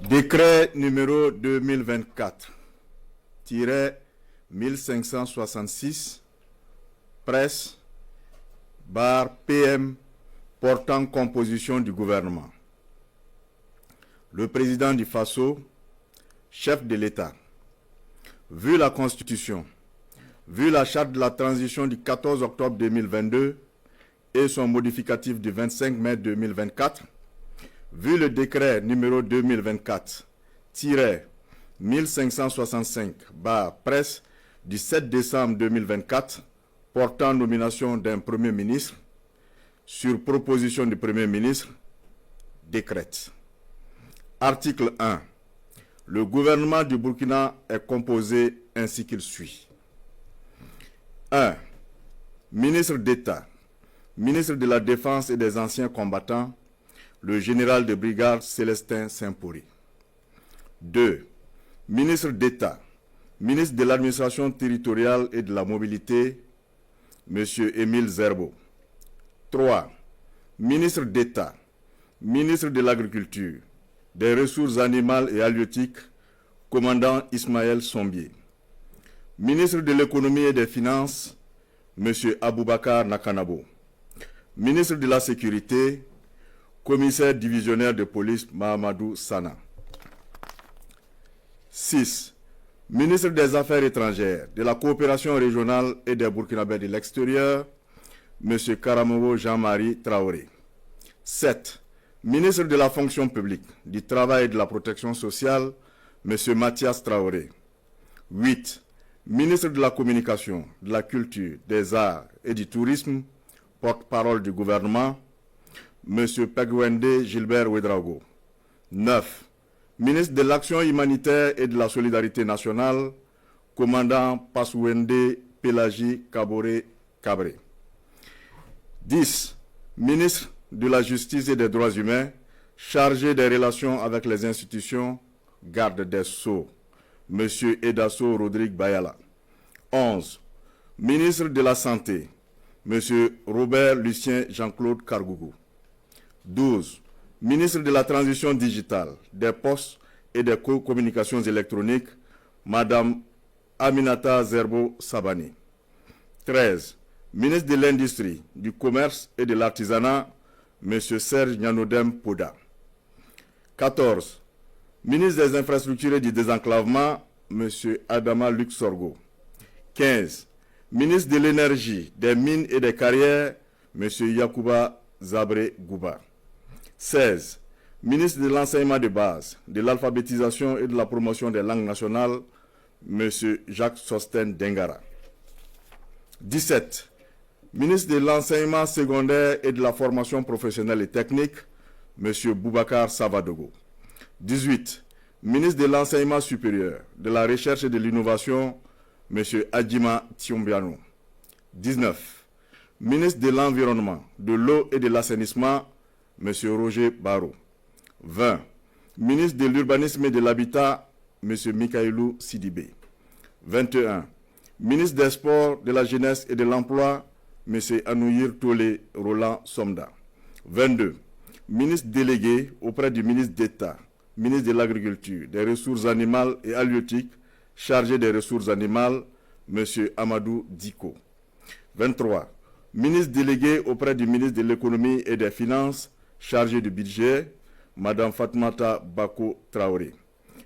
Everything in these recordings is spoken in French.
Décret numéro 2024-1566, presse, PM, portant composition du gouvernement. Le président du Faso, chef de l'État, vu la Constitution, vu la charte de la transition du 14 octobre 2022 et son modificatif du 25 mai 2024, vu le décret numéro 2024-1565-presse du 7 décembre 2024 portant nomination d'un Premier ministre, sur proposition du Premier ministre, décrète. Article 1. Le gouvernement du Burkina est composé ainsi qu'il suit. 1. Ministre d'État, ministre de la Défense et des Anciens Combattants, le général de brigade Célestin Saint-Pourri. 2. Ministre d'État, ministre de l'Administration territoriale et de la Mobilité, M. Émile Zerbo. 3. Ministre d'État, ministre de l'Agriculture, des Ressources animales et halieutiques, commandant Ismaël Sombier. Ministre de l'Économie et des Finances, M. Aboubakar Nakanabo. Ministre de la Sécurité, commissaire divisionnaire de police Mahamadou Sana. 6. Ministre des Affaires étrangères, de la coopération régionale et des Burkinabés de l'extérieur, M. Karamogo Jean-Marie Traoré. 7. Ministre de la fonction publique, du travail et de la protection sociale, M. Mathias Traoré. 8. Ministre de la communication, de la culture, des arts et du tourisme, porte-parole du gouvernement, M. Pegwende Gilbert Ouedraogo. 9. Ministre de l'Action humanitaire et de la solidarité nationale, commandant Paswende Pelagi Kabore Kabré. 10. Ministre de la Justice et des Droits humains, chargé des relations avec les institutions, garde des Sceaux, M. Edasso Rodrigue Bayala. 11. Ministre de la Santé, M. Robert Lucien Jean-Claude Kargougou. 12. Ministre de la Transition digitale, des Postes et des Communications électroniques, Mme Aminata Zerbo Sabani. 13. Ministre de l'Industrie, du Commerce et de l'Artisanat, M. Serge Nyanodem Poda. 14. Ministre des Infrastructures et du Désenclavement, M. Adama Luxorgo. 15. Ministre de l'Énergie, des Mines et des Carrières, M. Yacouba Zabré Gouba. 16. Ministre de l'Enseignement de base, de l'Alphabétisation et de la Promotion des langues nationales, M. Jacques Sosten Dengara. 17. Ministre de l'Enseignement secondaire et de la Formation professionnelle et technique, M. Boubacar Savadogo. 18. Ministre de l'Enseignement supérieur, de la Recherche et de l'Innovation, M. Adjima Tiombiano. 19. Ministre de l'Environnement, de l'Eau et de l'Assainissement, M. Roger Barrault. 20. Ministre de l'Urbanisme et de l'Habitat, M. Mikailou Sidibé. 21. Ministre des Sports, de la Jeunesse et de l'Emploi, M. Anouyir Tolé Roland Somda. 22. Ministre délégué auprès du ministre d'État, ministre de l'Agriculture, des Ressources animales et halieutiques, chargé des ressources animales, M. Amadou Diko. 23. Ministre délégué auprès du ministre de l'Économie et des Finances, chargé du budget, Mme Fatmata Bako Traoré.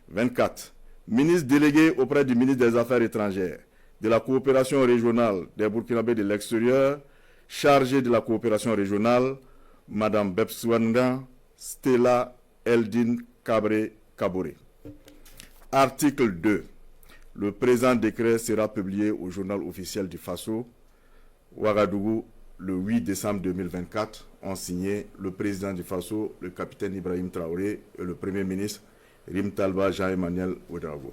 24. Ministre délégué auprès du ministre des Affaires étrangères, de la coopération régionale des Burkinabés de l'extérieur, chargé de la coopération régionale, Mme Bepswanda Stella Eldin Kabré Kabore. Article 2. Le présent décret sera publié au journal officiel du Faso, Ouagadougou, le 8 décembre 2024, ont signé le président du Faso, le capitaine Ibrahim Traoré, et le premier ministre Rim Talba Jean-Emmanuel Ouedraogo.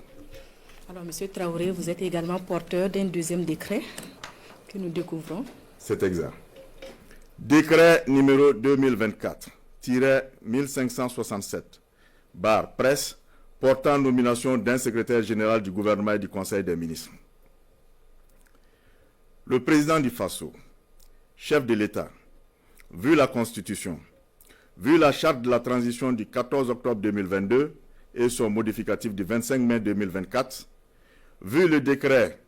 Alors, M. Traoré, vous êtes également porteur d'un deuxième décret que nous découvrons. C'est exact. Décret numéro 2024-1567, presse, portant nomination d'un secrétaire général du gouvernement et du Conseil des ministres. Le président du Faso, chef de l'État, vu la Constitution, vu la charte de la transition du 14 octobre 2022 et son modificatif du 25 mai 2024, vu le décret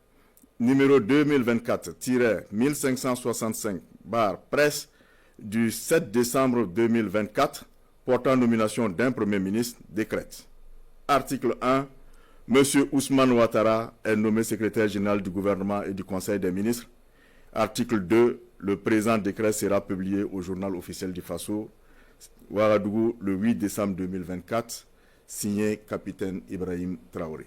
numéro 2024-1565/presse du 7 décembre 2024 portant nomination d'un Premier ministre, décrète. Article 1. M. Ousmane Ouattara est nommé secrétaire général du gouvernement et du Conseil des ministres. Article 2. Le présent décret sera publié au journal officiel du Faso, Ouagadougou, le 8 décembre 2024, signé Capitaine Ibrahim Traoré.